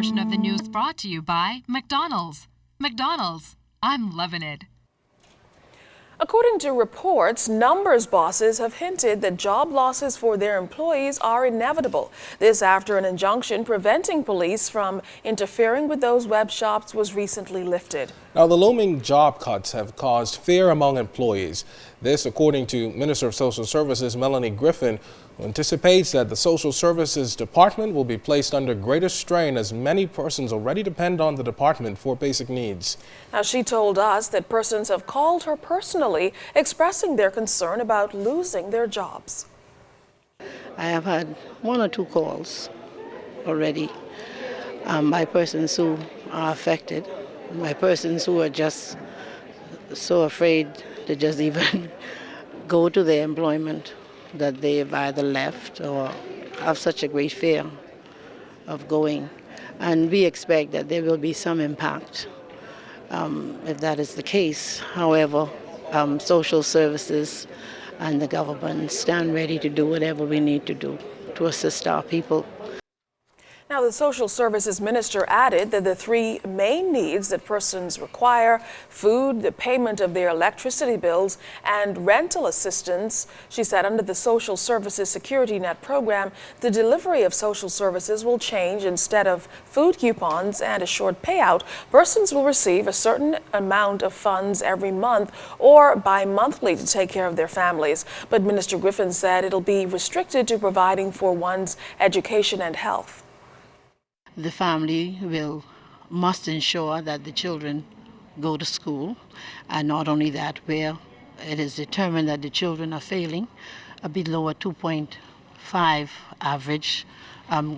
portion of the news brought to you by McDonald's. McDonald's, I'm loving it. According to reports, numbers bosses have hinted that job losses for their employees are inevitable. This after an injunction preventing police from interfering with those web shops was recently lifted. Now, the looming job cuts have caused fear among employees. This, according to Minister of Social Services Melanie Griffin, who anticipates that the Social Services Department will be placed under greater strain as many persons already depend on the department for basic needs. Now, she told us that persons have called her personally, expressing their concern about losing their jobs. I have had 1 or 2 calls already by persons who are affected, by persons who are just so afraid to just even go to their employment that they've either left or have such a great fear of going. And we expect that there will be some impact if that is the case. However, social services and the government stand ready to do whatever we need to do to assist our people. Now, the Social Services Minister added that the 3 main needs that persons require, food, the payment of their electricity bills, and rental assistance. She said under the Social Services Security Net program, the delivery of social services will change. Instead of food coupons and a short payout, persons will receive a certain amount of funds every month or bi-monthly to take care of their families. But Minister Griffin said it'll be restricted to providing for one's education and health. The family must ensure that the children go to school, and not only that, where it is determined that the children are failing below a 2.5 average,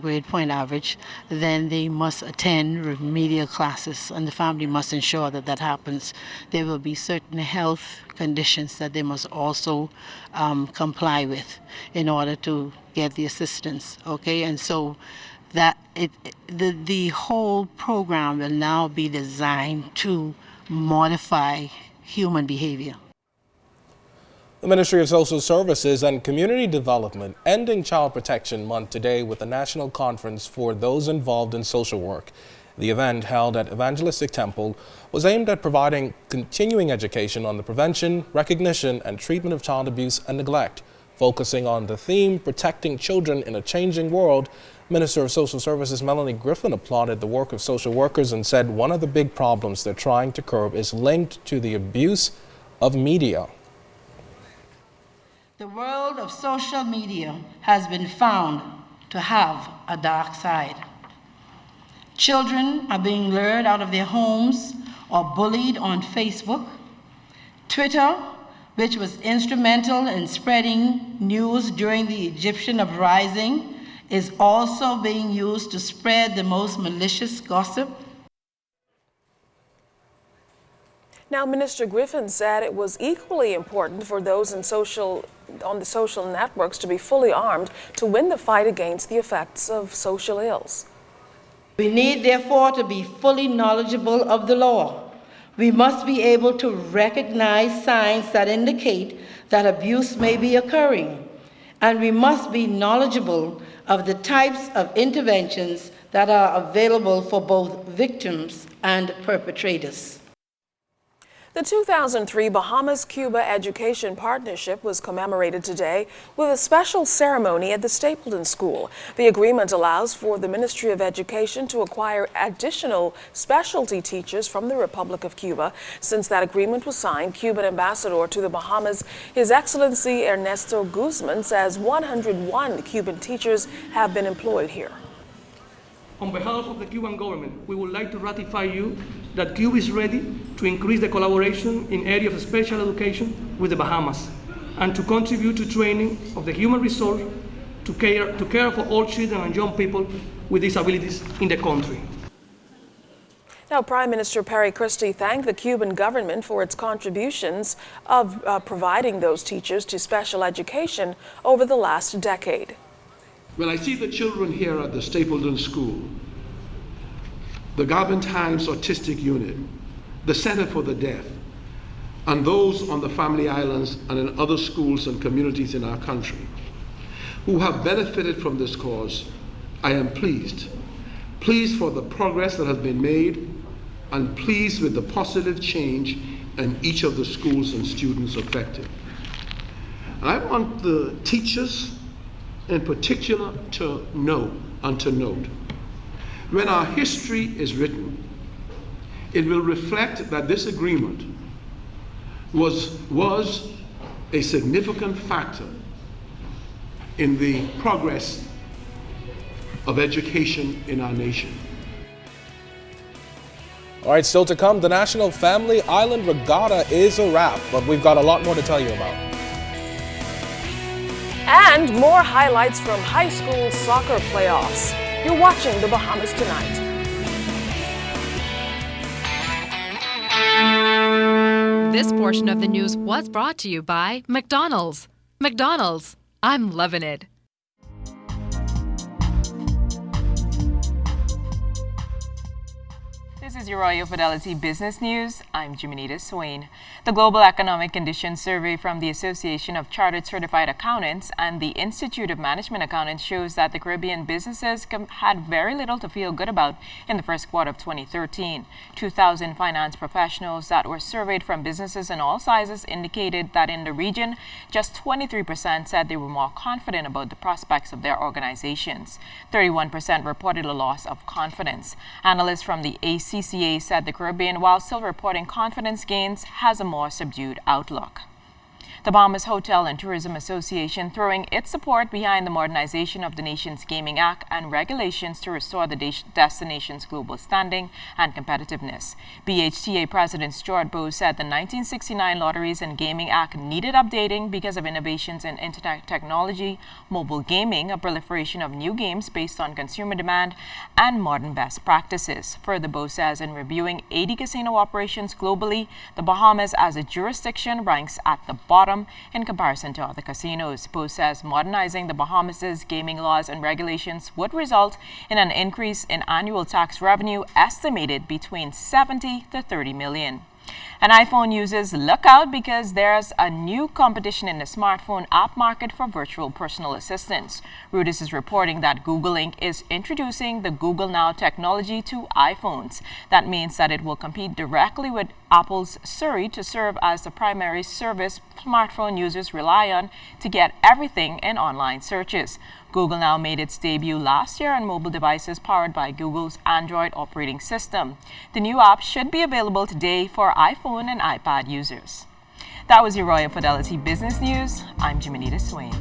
grade point average, then they must attend remedial classes, and the family must ensure that that happens. There will be certain health conditions that they must also comply with in order to get the assistance, okay? And so that the whole program will now be designed to modify human behavior. The Ministry of Social Services and Community Development ending Child Protection Month today with a national conference for those involved in social work. The event, held at Evangelistic Temple, was aimed at providing continuing education on the prevention, recognition, and treatment of child abuse and neglect. Focusing on the theme, protecting children in a changing world, Minister of Social Services Melanie Griffin applauded the work of social workers and said one of the big problems they're trying to curb is linked to the abuse of media. The world of social media has been found to have a dark side. Children are being lured out of their homes or bullied on Facebook. Twitter, which was instrumental in spreading news during the Egyptian uprising, is also being used to spread the most malicious gossip. Now, Minister Griffin said it was equally important for those on the social networks to be fully armed to win the fight against the effects of social ills. We need, therefore, to be fully knowledgeable of the law. We must be able to recognize signs that indicate that abuse may be occurring, and we must be knowledgeable of the types of interventions that are available for both victims and perpetrators. The 2003 Bahamas-Cuba Education Partnership was commemorated today with a special ceremony at the Stapleton School. The agreement allows for the Ministry of Education to acquire additional specialty teachers from the Republic of Cuba. Since that agreement was signed, Cuban Ambassador to the Bahamas, His Excellency Ernesto Guzman, says 101 Cuban teachers have been employed here. On behalf of the Cuban government, we would like to ratify you that Cuba is ready to increase the collaboration in areas of special education with the Bahamas and to contribute to training of the human resource to care for all children and young people with disabilities in the country. Now, Prime Minister Perry Christie thanked the Cuban government for its contributions of providing those teachers to special education over the last decade. When I see the children here at the Stapleton School, the Garvin Times Autistic Unit, the Center for the Deaf, and those on the Family Islands and in other schools and communities in our country who have benefited from this cause, I am pleased pleased for the progress that has been made, and pleased with the positive change in each of the schools and students affected. And I want the teachers in particular to know and to note, when our history is written, it will reflect that this agreement was a significant factor in the progress of education in our nation. All right, still to come, the National Family Island Regatta is a wrap, but we've got a lot more to tell you about. And more highlights from high school soccer playoffs. You're watching the Bahamas Tonight. This portion of the news was brought to you by McDonald's. McDonald's, I'm loving it. This is your Royal Fidelity Business News. I'm Jimenita Swain. The Global Economic Conditions Survey from the Association of Chartered Certified Accountants and the Institute of Management Accountants shows that the Caribbean businesses had very little to feel good about in the first quarter of 2013. 2,000 finance professionals that were surveyed from businesses in all sizes indicated that in the region, just 23% said they were more confident about the prospects of their organizations. 31% reported a loss of confidence. Analysts from the ACCA said the Caribbean, while still reporting confidence gains, has a more subdued outlook. The Bahamas Hotel and Tourism Association throwing its support behind the modernization of the nation's Gaming Act and regulations to restore the destination's global standing and competitiveness. BHTA President Stuart Bowes said the 1969 Lotteries and Gaming Act needed updating because of innovations in internet technology, mobile gaming, a proliferation of new games based on consumer demand, and modern best practices. Further, Bowes says in reviewing 80 casino operations globally, the Bahamas as a jurisdiction ranks at the bottom in comparison to other casinos. Bowes says modernizing the Bahamas' gaming laws and regulations would result in an increase in annual tax revenue estimated between 70 to 30 million. And iPhone users, look out because there's a new competition in the smartphone app market for virtual personal assistants. Reuters is reporting that Google Inc. is introducing the Google Now technology to iPhones. That means that it will compete directly with Apple's Siri to serve as the primary service smartphone users rely on to get everything in online searches. Google Now made its debut last year on mobile devices powered by Google's Android operating system. The new app should be available today for iPhone and iPad users. That was your Royal Fidelity Business News. I'm Jimenita Swain.